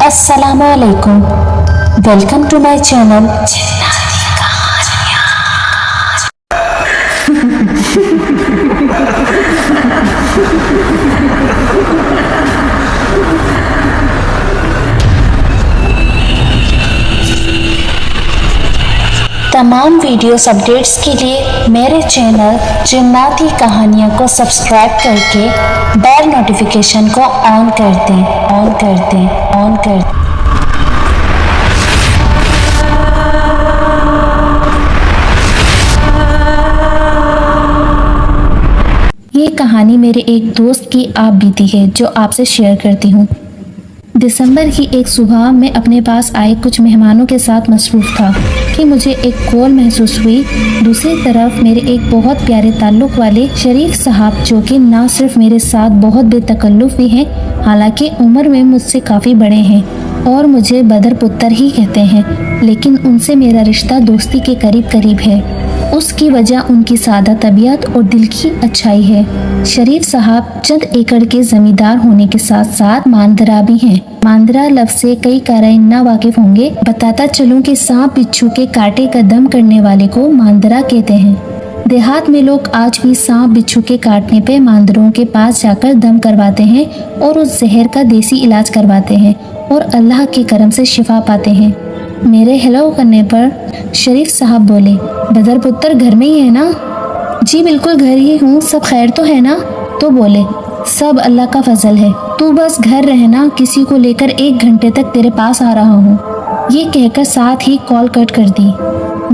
अस्सलाम वालेकुम। Welcome to my channel. तमाम वीडियोस अपडेट्स के लिए मेरे चैनल जिन्नाती कहानियों को सब्सक्राइब करके बेल नोटिफिकेशन को ऑन कर दें। ये कहानी मेरे एक दोस्त की आप बीती है जो आपसे शेयर करती हूँ। दिसंबर की एक सुबह मैं अपने पास आए कुछ मेहमानों के साथ मसरूफ़ था कि मुझे एक कॉल महसूस हुई। दूसरी तरफ मेरे एक बहुत प्यारे ताल्लुक़ वाले शरीफ साहब, जो कि ना सिर्फ मेरे साथ बहुत बेतकल्लुफ़ भी हैं, हालांकि उम्र में मुझसे काफ़ी बड़े हैं और मुझे बदर पुत्र ही कहते हैं, लेकिन उनसे मेरा रिश्ता दोस्ती के करीब करीब है। उसकी वजह उनकी सादा तबीयत और दिल की अच्छाई है। शरीफ साहब चंद एकड़ के जमींदार होने के साथ साथ मांदरा भी हैं। मांदरा लफ्ज़ से कई काराइन ना वाकिफ होंगे। बताता चलूं कि सांप बिच्छू के कांटे का दम करने वाले को मांदरा कहते हैं। देहात में लोग आज भी सांप बिच्छू के काटने पे मांदरों के पास जाकर दम करवाते हैं और उस जहर का देसी इलाज करवाते हैं और अल्लाह के करम से शिफा पाते हैं। मेरे हेलो करने पर शरीफ साहब बोले, बदर पुत्र घर में ही है ना? जी बिल्कुल घर ही हूँ, सब खैर तो है ना? तो बोले, सब अल्लाह का फजल है, तू बस घर रहना, किसी को लेकर 1 घंटे तक तेरे पास आ रहा हूँ। ये कहकर साथ ही कॉल कट कर दी।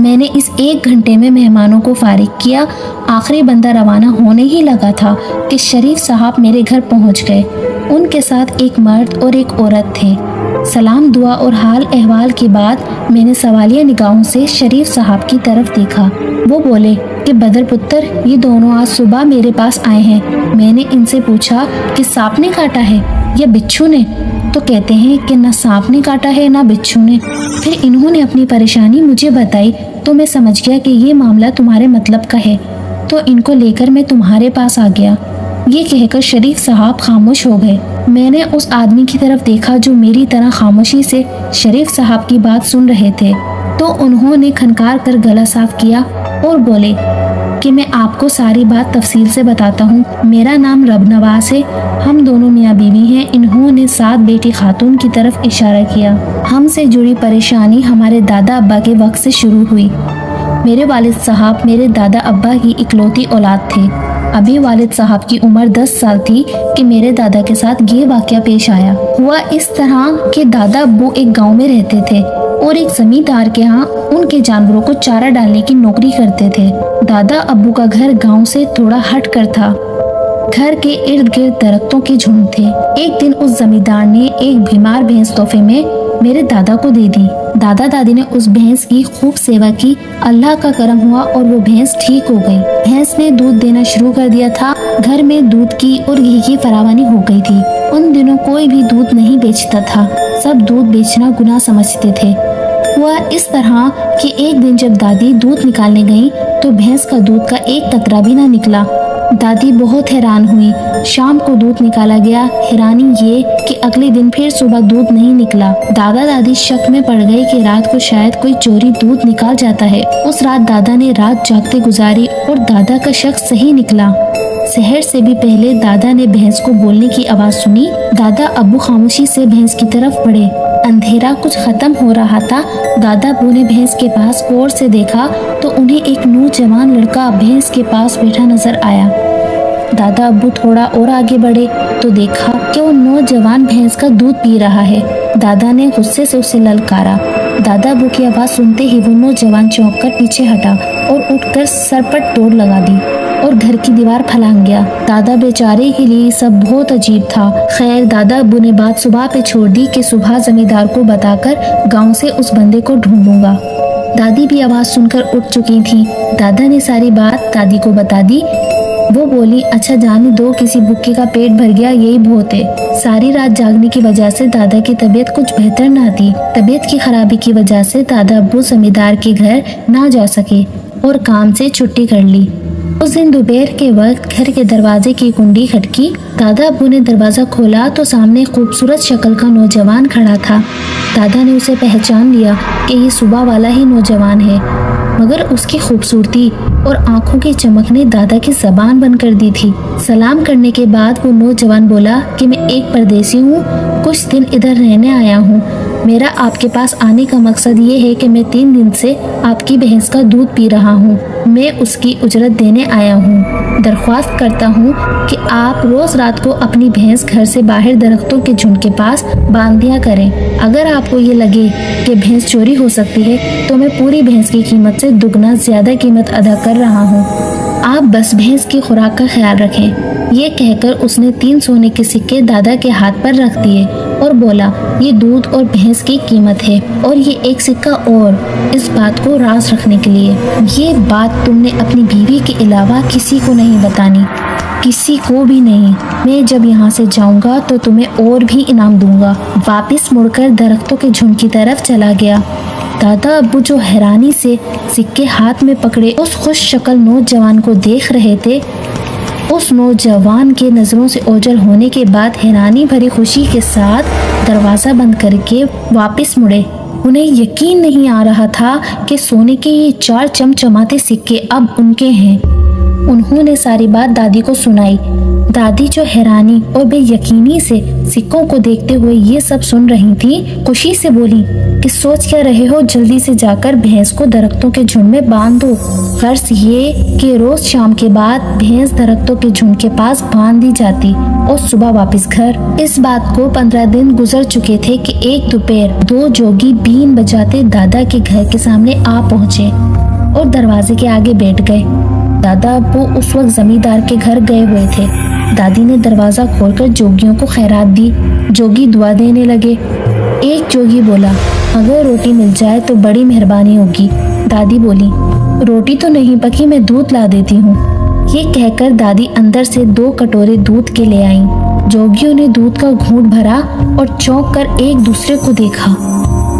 मैंने इस 1 घंटे में मेहमानों को फारिग किया। आखिरी बंदा रवाना होने ही लगा था कि शरीफ साहब मेरे घर पहुँच गए। उनके साथ एक मर्द और एक औरत थे। सलाम दुआ और हाल अहवाल के बाद मैंने सवालिया निगाहों से शरीफ साहब की तरफ देखा। वो बोले कि बदर पुत्र, ये दोनों आज सुबह मेरे पास आए हैं। मैंने इनसे पूछा कि सांप ने काटा है या बिच्छू ने? तो कहते हैं कि ना सांप ने काटा है ना बिच्छू ने। फिर इन्होंने अपनी परेशानी मुझे बताई तो मैं समझ गया कि ये मामला तुम्हारे मतलब का है, तो इनको लेकर मैं तुम्हारे पास आ गया। ये कहकर शरीफ साहब खामोश हो गए। मैंने उस आदमी की तरफ देखा जो मेरी तरह खामोशी से शरीफ साहब की बात सुन रहे थे, तो उन्होंने खनकार कर गला साफ किया और बोले कि मैं आपको सारी बात तफसील से बताता हूँ। मेरा नाम रबनवास है, हम दोनों मियाँ बीवी हैं। इन्होंने 7 बेटी खातून की तरफ इशारा किया। हमसे जुड़ी परेशानी हमारे दादा अब्बा के वक्त से शुरू हुई। मेरे वालिद साहब मेरे दादा अब्बा की इकलौती औलाद थे। अभी वालिद साहब की उम्र 10 साल थी कि मेरे दादा के साथ ये वाक़या पेश आया। हुआ इस तरह कि दादा अब्बू एक गांव में रहते थे और एक जमींदार के यहाँ उनके जानवरों को चारा डालने की नौकरी करते थे। दादा अब्बू का घर गांव से थोड़ा हट कर था। घर के इर्द गिर्द दरख्तों के झुंड थे। एक दिन उस जमींदार ने एक बीमार भैंस तोहफे में मेरे दादा को दे दी। दादा दादी ने उस भैंस की खूब सेवा की। अल्लाह का करम हुआ और वो भैंस ठीक हो गई। भैंस ने दूध देना शुरू कर दिया था। घर में दूध की और घी की फरावानी हो गई थी। उन दिनों कोई भी दूध नहीं बेचता था, सब दूध बेचना गुनाह समझते थे। हुआ इस तरह कि एक दिन जब दादी दूध निकालने गई तो भैंस का दूध का एक कतरा भी ना निकला। दादी बहुत हैरान हुई। शाम को दूध निकाला गया। हैरानी ये कि अगले दिन फिर सुबह दूध नहीं निकला। दादा दादी शक में पड़ गए कि रात को शायद कोई चोरी दूध निकाल जाता है। उस रात दादा ने रात जागते गुजारी और दादा का शक सही निकला। शहर से भी पहले दादा ने भैंस को बोलने की आवाज सुनी। दादा अब्बू खामोशी से भैंस की तरफ बढ़े। अंधेरा कुछ खत्म हो रहा था। दादा अब्बू ने भैंस के पास गौर से देखा तो उन्हें एक नौजवान लड़का भैंस के पास बैठा नजर आया। दादा अब्बू थोड़ा और आगे बढ़े तो देखा कि वो नौजवान भैंस का दूध पी रहा है। दादा ने गुस्से से उसे ललकारा। दादा अब्बू की आवाज सुनते ही वो नौजवान चौंक कर पीछे हटा और उठकर सरपट दौड़ लगा दी और घर की दीवार फलांग गया। दादा बेचारे के लिए सब बहुत अजीब था। खैर, दादा अब्बू ने बात सुबह पे छोड़ दी कि सुबह जमींदार को बताकर गांव से उस बंदे को ढूंढूंगा। दादी भी आवाज सुनकर उठ चुकी थी। दादा ने सारी बात दादी को बता दी। वो बोली, अच्छा जाने दो, किसी भूखे का पेट भर गया यही बहुत है। सारी रात जागने की वजह से दादा की तबीयत कुछ बेहतर ना थी। तबीयत की खराबी की वजह से दादा अब्बू जमींदार के घर ना जा सके और काम से छुट्टी कर ली। اس دن دوپہر کے وقت گھر کے دروازے کی کنڈی کھٹکی۔ دادا ابو نے دروازہ کھولا تو سامنے خوبصورت شکل کا نوجوان کھڑا تھا۔ دادا نے اسے پہچان لیا کہ یہ صبح والا ہی نوجوان ہے، مگر اس کی خوبصورتی اور آنکھوں کی چمک نے دادا کی زبان بند کر دی تھی۔ سلام کرنے کے بعد وہ نوجوان بولا کہ میں ایک پردیسی ہوں، کچھ دن ادھر رہنے آیا ہوں۔ میرا آپ کے پاس آنے کا مقصد یہ ہے کہ میں 3 دن سے آپ کی بھینس کا دودھ پی رہا ہوں۔ میں اس کی اجرت دینے آیا ہوں۔ درخواست کرتا ہوں کہ آپ روز رات کو اپنی بھینس گھر سے باہر درختوں کے جھنڈ کے پاس باندھ دیا کریں۔ اگر آپ کو یہ لگے کہ بھینس چوری ہو سکتی ہے تو میں پوری بھینس کی قیمت سے دگنا زیادہ قیمت ادا کر رہا ہوں۔ آپ بس بھینس کی خوراک کا خیال رکھیں۔ یہ کہہ کر اس نے 3 سونے کے سکے دادا کے ہاتھ پر رکھ دیے اور بولا، یہ دودھ اور بھینس کی قیمت ہے اور یہ 1 سکہ اور، اس بات کو راز رکھنے کے لیے۔ یہ بات تم نے اپنی بیوی کے علاوہ کسی کو نہیں بتانی، کسی کو بھی نہیں۔ میں جب یہاں سے جاؤں گا تو تمہیں اور بھی انعام دوں گا۔ واپس مڑ کر درختوں کے جھنڈ کی طرف چلا گیا۔ دادا ابو جو حیرانی سے سکے ہاتھ میں پکڑے اس خوش شکل نوجوان کو دیکھ رہے تھے، اس نوجوان کے نظروں سے اوجھل ہونے کے بعد حیرانی بھری خوشی کے ساتھ دروازہ بند کر کے واپس مڑے۔ انہیں یقین نہیں آ رہا تھا کہ سونے کے یہ 4 چمچماتے سکے اب ان کے ہیں۔ انہوں نے ساری بات دادی کو سنائی۔ دادی جو حیرانی اور بے یقینی سے سکوں کو دیکھتے ہوئے یہ سب سن رہی تھی، خوشی سے بولی کہ سوچ کیا رہے ہو، جلدی سے جا کر بھینس کو درختوں کے جھنڈ میں باندھ دو۔ غرض یہ کہ روز شام کے بعد بھینس درختوں کے جھنڈ کے پاس باندھ دی جاتی اور صبح واپس گھر۔ اس بات کو 15 دن گزر چکے تھے کہ ایک دوپہر 2 جوگی بین بجاتے دادا کے گھر کے سامنے آ پہنچے اور دروازے کے آگے بیٹھ گئے۔ دادا ابو اس وقت زمیندار کے گھر گئے ہوئے تھے۔ دادی نے دروازہ کھول کر جوگیوں کو خیرات دی۔ جوگی دعا دینے لگے۔ ایک جوگی بولا، اگر روٹی مل جائے تو بڑی مہربانی ہوگی۔ دادی بولی، روٹی تو نہیں پکی، میں دودھ لا دیتی ہوں۔ یہ کہہ کر دادی اندر سے 2 کٹورے دودھ کے لے آئیں۔ جوگیوں نے دودھ کا گھونٹ بھرا اور چونک کر ایک دوسرے کو دیکھا۔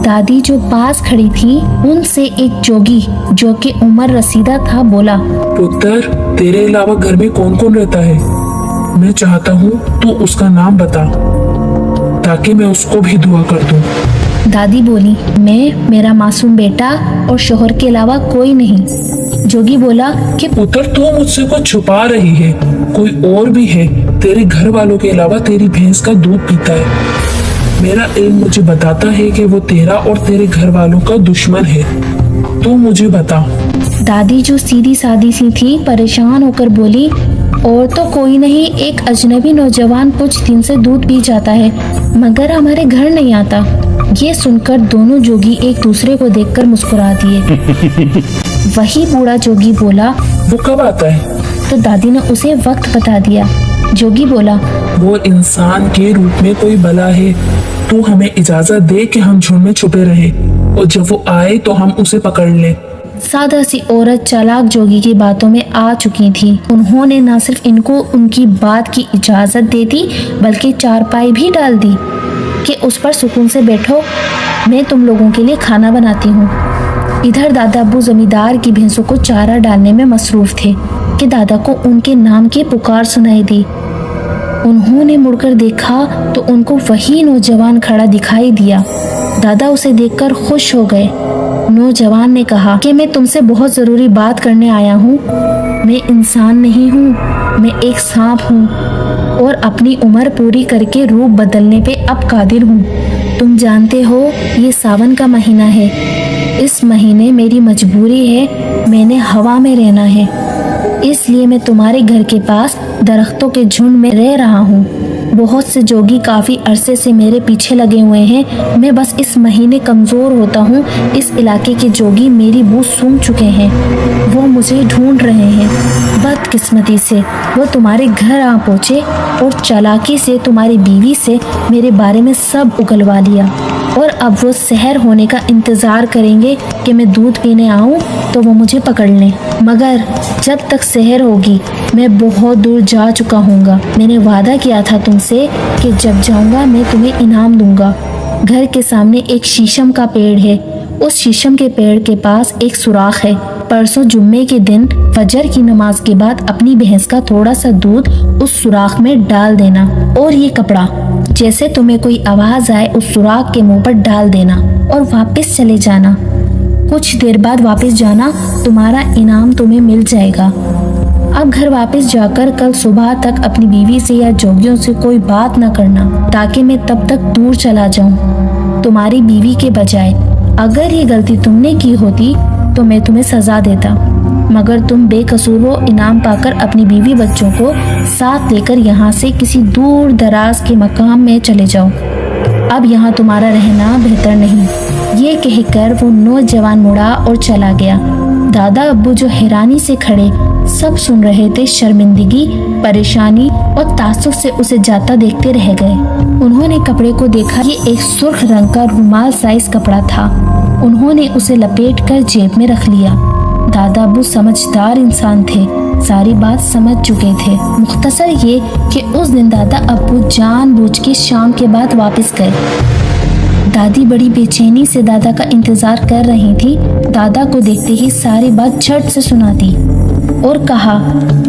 دادی جو پاس کھڑی تھی ان سے ایک جوگی جو کہ عمر رسیدہ تھا بولا، پتر، تیرے علاوہ گھر میں کون کون رہتا ہے؟ میں چاہتا ہوں تو اس کا نام بتا تاکہ میں اس کو بھی دعا کر دوں۔ دادی بولی، میں، میرا معصوم بیٹا اور شوہر کے علاوہ کوئی نہیں۔ جوگی بولا کہ پتر، تو مجھ سے کچھ چھپا رہی ہے، کوئی اور بھی ہے تیرے گھر والوں کے علاوہ تیری بھینس کا دودھ پیتا ہے۔ میرا علم مجھے بتاتا ہے کہ وہ تیرا اور تیرے گھر والوں کا دشمن ہے، تو مجھے بتا۔ دادی جو سیدھی سادی سی تھی پریشان ہو کر بولی، اور تو کوئی نہیں، ایک اجنبی نوجوان کچھ دن سے دودھ پی جاتا ہے مگر ہمارے گھر نہیں آتا۔ یہ سن کر دونوں جوگی ایک دوسرے کو دیکھ کر مسکرا دیے۔ وہی بوڑھا جوگی بولا، وہ کب آتا ہے؟ تو دادی نے اسے وقت بتا دیا۔ جوگی بولا، وہ انسان کے روپ میں کوئی بلا ہے، تو ہمیں اجازت دے کہ ہم جھنڈ میں چھپے رہیں اور جب وہ آئے تو ہم اسے پکڑ لیں۔ سادہ سی عورت چالاک جوگی کی باتوں میں آ چکی تھی۔ انہوں نے نہ صرف ان کو ان کی بات کی اجازت دے دی بلکہ چارپائی بھی ڈال دی کہ اس پر سکون سے بیٹھو، میں تم لوگوں کے لیے کھانا بناتی ہوں۔ ادھر دادا ابو زمیندار کی بھینسوں کو چارہ ڈالنے میں مصروف تھے کہ دادا کو ان کے نام کی پکار سنائی دی۔ انہوں نے مڑ کر دیکھا تو ان کو وہی نوجوان کھڑا دکھائی دیا۔ دادا اسے دیکھ کر خوش ہو گئے۔ نوجوان نے کہا کہ میں تم سے بہت ضروری بات کرنے آیا ہوں۔ میں انسان نہیں ہوں، میں ایک سانپ ہوں اور اپنی عمر پوری کر کے روپ بدلنے پہ اب قادر ہوں۔ تم جانتے ہو یہ ساون کا مہینہ ہے، اس مہینے میری مجبوری ہے، میں نے ہوا میں رہنا ہے، اس لیے میں تمہارے گھر کے پاس درختوں کے جھنڈ میں رہ رہا ہوں۔ بہت سے جوگی کافی عرصے سے میرے پیچھے لگے ہوئے ہیں، میں بس اس مہینے کمزور ہوتا ہوں۔ اس علاقے کے جوگی میری بو سونگھ چکے ہیں، وہ مجھے ڈھونڈ رہے ہیں۔ بدقسمتی سے وہ تمہارے گھر آ پہنچے اور چالاکی سے تمہاری بیوی سے میرے بارے میں سب اگلوا لیا، اور اب وہ سحر ہونے کا انتظار کریں گے کہ میں دودھ پینے آؤں تو وہ مجھے پکڑ لیں، مگر جب تک سحر ہوگی میں بہت دور جا چکا ہوں گا۔ میں نے وعدہ کیا تھا تم سے کہ جب جاؤں گا میں تمہیں انعام دوں گا۔ گھر کے سامنے ایک شیشم کا پیڑ ہے، اس شیشم کے پیڑ کے پاس ایک سوراخ ہے، परसों जुम्मे के दिन फजर की नमाज के बाद अपनी भैंस का थोड़ा सा दूध उस सुराख में डाल देना, और ये कपड़ा जैसे तुम्हें कोई आवाज आए उस सुराख के मुंह पर डाल देना और वापस चले जाना। कुछ देर बाद वापस जाना, तुम्हारा इनाम तुम्हें मिल जाएगा। अब घर वापस जाकर कल सुबह तक अपनी बीवी से या जोगियों से कोई बात न करना, ताकि मैं तब तक दूर चला जाऊं तुम्हारी बीवी के बजाय। अगर ये गलती तुमने की होती तो मैं तुम्हें सजा देता, मगर तुम बेकसूर हो। इनाम पाकर अपनी बीवी बच्चों को साथ लेकर यहाँ से किसी दूर दराज के मकाम में चले जाओ। अब यहाँ तुम्हारा रहना बेहतर नहीं। ये कहकर वो नौजवान मुड़ा और चला गया। दादा अब्बू जो हैरानी से खड़े सब सुन रहे थे, शर्मिंदगी, परेशानी और तासुब से उसे जाता देखते रह गए। उन्होंने कपड़े को देखा, ये एक सुर्ख रंग का रुमाल साइज कपड़ा था। उन्होंने उसे लपेट कर जेब में रख लिया। दादा अब्बू समझदार इंसान थे, सारी बात समझ चुके थे। मुख्तसर ये कि उस दिन दादा अब्बू जानबूझ के शाम के बाद वापस गए। दादी बड़ी बेचैनी से दादा का इंतजार कर रही थी। दादा को देखते ही सारी बात झट से सुना दी और कहा,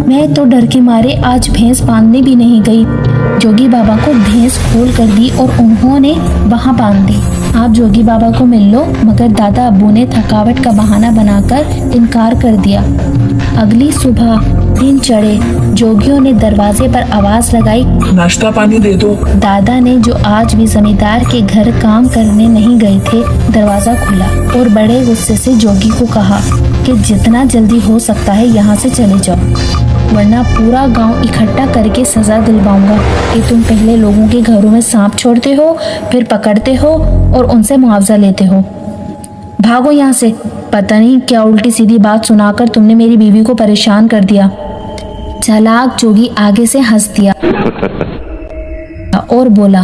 मैं तो डर के मारे आज भैंस बांधने भी नहीं गई। जोगी बाबा को भैंस खोल कर दी और उन्होंने वहां बांध दी। आप जोगी बाबा को मिल लो, मगर दादा अब्बू ने थकावट का बहाना बनाकर इनकार कर दिया। अगली सुबह दिन चढ़े, जोगियों ने दरवाजे पर आवाज लगाई, नाश्ता पानी दे दो। दादा ने, जो आज भी जमींदार के घर काम करने नहीं गए थे, दरवाजा खोला और बड़े गुस्से से जोगी को कहा कि जितना जल्दी हो सकता है यहाँ से चले जाओ, वरना पूरा गांव इकट्ठा करके सजा दिलवाऊंगा कि तुम पहले लोगों के घरों में सांप छोड़ते हो, फिर पकड़ते हो और उनसे मुआवजा लेते हो। भागो यहाँ से। पता नहीं क्या उल्टी सीधी बात सुनाकर तुमने मेरी बीवी को परेशान कर दिया। चालाक जोगी आगे से हंस दिया और बोला,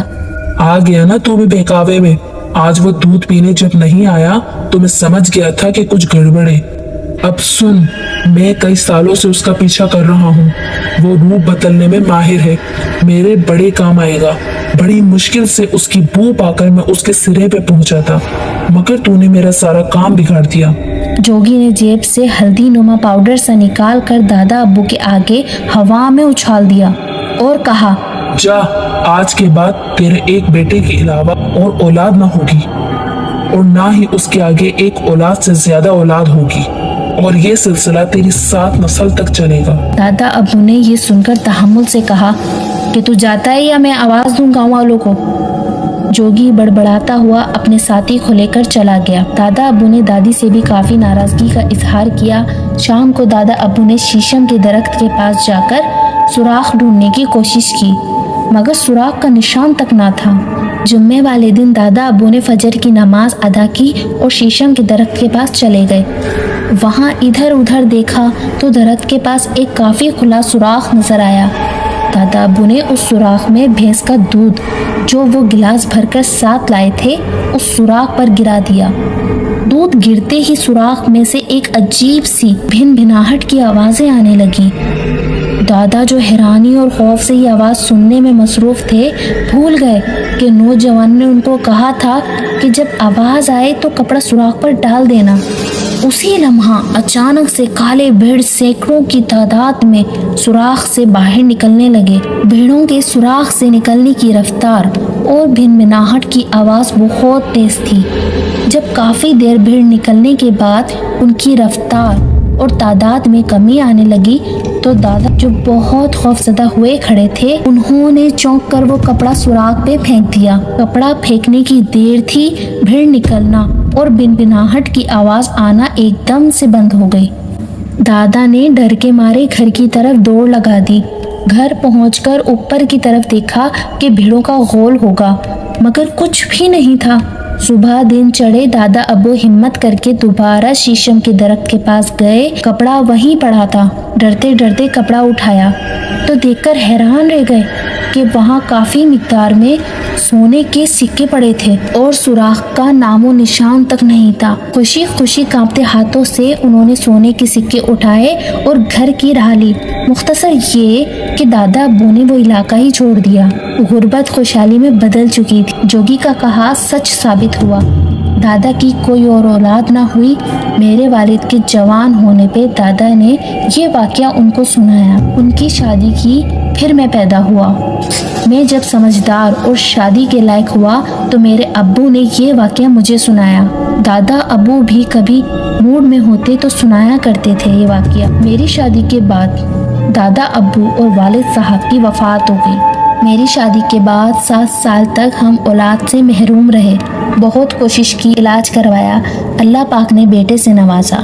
आ गया ना तू भी बहकावे में। आज वो दूध पीने जब नहीं आया तो मैं समझ गया था कि कुछ गड़बड़ है। अब सुन, मैं कई सालों से उसका पीछा कर रहा हूँ। वो रूप बदलने में माहिर है, मेरे बड़े काम आएगा। बड़ी मुश्किल से उसकी बू पाकर मैं उसके सिरे पे पहुंचा था, मगर तूने मेरा सारा काम बिगाड़ दिया। जोगी ने जेब से हल्दी नुमा पाउडर सा निकाल कर दादा अब्बू के आगे हवा में उछाल दिया और कहा, जा, आज के बाद तेरे एक बेटे के अलावा और औलाद ना होगी, और ना ही उसके आगे एक औलाद से ज्यादा औलाद होगी, और ये सिलसिला तेरी 7 नस्ल तक चलेगा। दादा अब्बू ने ये सुनकर तहम्मुल से कहा कि तू जाता है या मैं आवाज दूं गांव वालों को। जोगी बड़बड़ाता हुआ अपने साथी को लेकर चला गया। दादा अब्बू ने दादी से भी काफी नाराजगी का इजहार किया। शाम को दादा अब्बू ने शीशम के दरख्त के पास जाकर सुराख ढूंढने की कोशिश की, मगर सुराख का निशान तक ना था। जुम्मे वाले दिन दादा अब्बू ने फजर की नमाज अदा की और शीशम के दरख्त के पास चले गए। वहां इधर उधर देखा तो दरख्त के पास एक काफी खुला सुराख नजर आया। दादा अब्बू ने उस सुराख में भैंस का दूध, जो वो गिलास भरकर साथ लाए थे, उस सुराख पर गिरा दिया। दूध गिरते ही सुराख में से एक अजीब सी भिन भिनाहट की आवाजें आने लगी। दादा, जो हैरानी और खौफ से ये आवाज सुनने में मसरूफ थे, भूल गए कि नौजवान ने उनको कहा था कि जब आवाज आए तो कपड़ा सुराख पर डाल देना। उसी लम्हा अचानक से काले भेड़ सैकड़ों की तादाद में सुराख से बाहर निकलने लगे। भेड़ों के सुराख से निकलने की रफ्तार और भिनभिनाहट की आवाज बहुत तेज थी। जब काफी देर भीड़ निकलने के बाद उनकी रफ्तार और तादाद में कमी आने लगी तो दादा, जो बहुत खौफजदा हुए खड़े थे, उन्होंने चौंक कर वो कपड़ा सुराख पे फेंक दिया। कपड़ा फेंकने की देर थी, भीड़ निकलना और भिनभिनाहट की आवाज आना एकदम से बंद हो गई। दादा ने डर के मारे घर की तरफ दौड़ लगा दी। घर पहुंचकर ऊपर की तरफ देखा कि भीड़ों का गोल होगा, मगर कुछ भी नहीं था। सुबह दिन चढ़े, दादा अब्बू हिम्मत करके दोबारा शीशम के दरख्त के पास गए। कपड़ा वहीं पड़ा था। डरते डरते कपड़ा उठाया तो देखकर हैरान रह गए कि वहाँ काफी मिकदार में सोने के सिक्के पड़े थे और सुराख का नामो निशान तक नहीं था। खुशी खुशी कांपते हाथों से उन्होंने सोने के सिक्के उठाए और घर की राह ली। मुख्तसर ये कि दादा अब्बू ने वो इलाका ही छोड़ दिया। गुर्बत खुशहाली में बदल चुकी थी। जोगी का कहा सच साबित हुआ। दादा की कोई और औलाद ना हुई। मेरे वालिद के जवान होने पे दादा ने ये वाकया उनको सुनाया। उनकी शादी की, फिर मैं पैदा हुआ। मैं जब समझदार और शादी के लायक हुआ तो मेरे अब्बू ने ये वाकया मुझे सुनाया। दादा अब्बू भी कभी मूड में होते तो सुनाया करते थे ये वाकया। मेरी शादी के बाद दादा अब्बू और वालिद साहब की वफात हो गई। मेरी शादी के बाद 7 साल तक हम औलाद से महरूम रहे। बहुत कोशिश की, इलाज करवाया, अल्लाह पाक ने बेटे से नवाजा।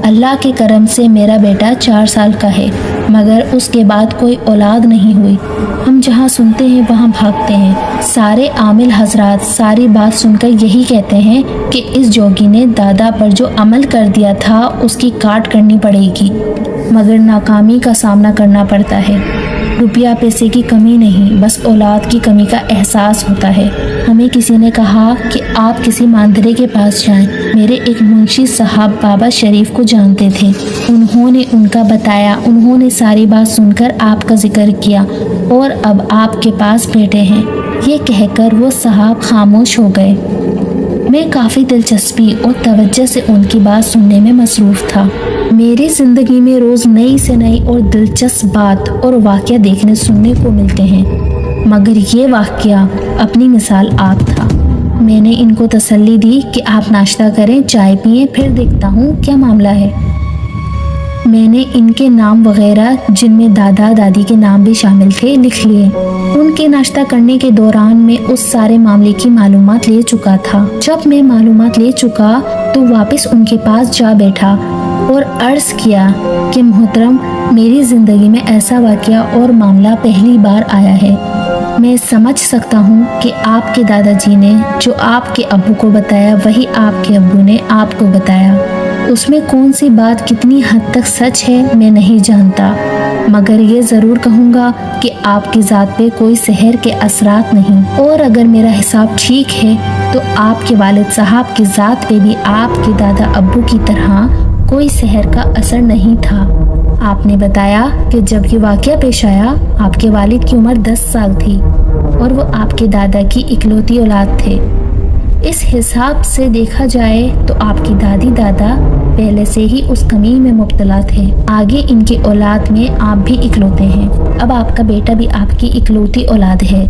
अल्लाह के करम से मेरा बेटा 4 साल का है, मगर उसके बाद कोई औलाद नहीं हुई। हम जहाँ सुनते हैं वहाँ भागते हैं। सारे आमिल हजरात सारी बात सुनकर यही कहते हैं कि इस जोगी ने दादा पर जो अमल कर दिया था उसकी काट करनी पड़ेगी, मगर नाकामी का सामना करना पड़ता है। रुपया पैसे की कमी नहीं, बस औलाद की कमी का एहसास होता है। हमें किसी ने कहा कि आप किसी मांदरे के पास जाएं। मेरे एक मुंशी साहब बाबा शरीफ को जानते थे। उन्होंने उनका बताया। उन्होंने सारी बात सुनकर आपका जिक्र किया और अब आपके पास बैठे हैं। ये कहकर वो साहब खामोश हो गए। मैं काफ़ी दिलचस्पी और तवज्जो से उनकी बात सुनने में मसरूफ़ था। मेरी ज़िंदगी में रोज़ नई से नई और दिलचस्प बात और वाक़या देखने सुनने को मिलते हैं, मगर ये वाक़या अपनी मिसाल आप था। मैंने इनको तसल्ली दी कि आप नाश्ता करें, चाय पिएं, फिर देखता हूँ क्या मामला है। मैंने इनके नाम वगैरह, जिनमें दादा दादी के नाम भी शामिल थे, लिख लिए। उनके नाश्ता करने के दौरान मैं उस सारे मामले की मालूमात ले चुका था। जब मैं मालूमात ले चुका तो वापस उनके पास जा बैठा और अर्ज़ किया कि मोहतरम, मेरी ज़िंदगी में ऐसा वाक़या और मामला पहली बार आया है। मैं समझ सकता हूँ कि आपके दादाजी ने जो आपके अब्बू को बताया वही आपके अब्बू ने आपको बताया। उसमें कौन सी बात कितनी हद तक सच है मैं नहीं जानता, मगर ये ज़रूर कहूँगा कि आपकी ज़ात पे कोई सहर के असरात नहीं, और अगर मेरा हिसाब ठीक है तो आपके वालिद साहब की ज़ात पे भी आपके दादा अब्बू की तरह कोई सहर का असर नहीं था। आपने बताया कि जब ये वाक़या पेश आया आपके वालिद की उम्र 10 साल थी और वो आपके दादा की इकलौती औलाद थे। इस हिसाब से देखा जाए तो आपकी दादी दादा पहले से ही उस कमी में मुब्तला थे। आगे इनके औलाद में आप भी इकलौते हैं। अब आपका बेटा भी आपकी इकलौती औलाद है।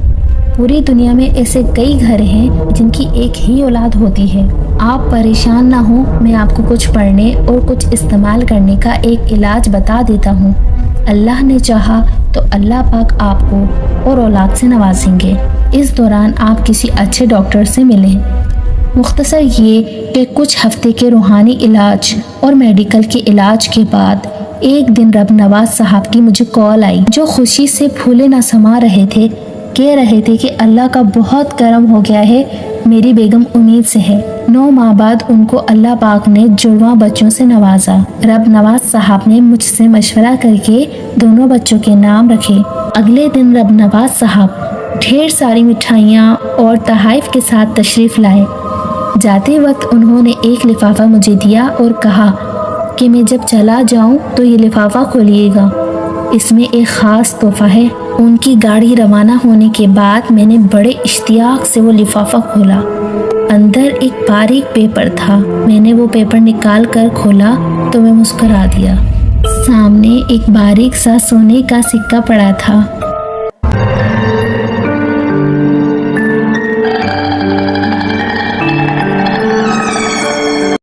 पूरी दुनिया में ऐसे कई घर हैं जिनकी एक ही औलाद होती है। आप परेशान ना हो, मैं आपको कुछ पढ़ने और कुछ इस्तेमाल करने का एक इलाज बता देता हूँ। अल्लाह ने चाहा तो अल्लाह पाक आपको और औलाद से नवाजेंगे। इस दौरान आप किसी अच्छे डॉक्टर से मिलें। मुख्तसर ये कि कुछ हफ्ते के रूहानी इलाज और मेडिकल के इलाज के बाद एक दिन रब नवाज साहब की मुझे कॉल आई, जो खुशी से फूले ना समा रहे थे। कह रहे थे कि अल्लाह का बहुत करम हो गया है, मेरी बेगम उम्मीद से है। 9 माह बाद उनको अल्लाह पाक ने जुड़वा बच्चों से नवाजा। रब नवाज साहब ने मुझसे मशवरा करके दोनों बच्चों के नाम रखे। अगले दिन रब नवाज साहब ढेर सारी मिठाइयाँ और तहाइफ के साथ तशरीफ़ लाए। जाते वक्त उन्होंने एक लिफाफा मुझे दिया और कहा कि मैं जब चला जाऊं तो ये लिफाफा खोलिएगा, इसमें एक ख़ास तोहफ़ा है। उनकी गाड़ी रवाना होने के बाद मैंने बड़े इश्तियाक से वो लिफाफा खोला। अंदर एक बारीक पेपर था। मैंने वो पेपर निकाल कर खोला तो मैं मुस्कुरा दिया। सामने एक बारीक सा सोने का सिक्का पड़ा था।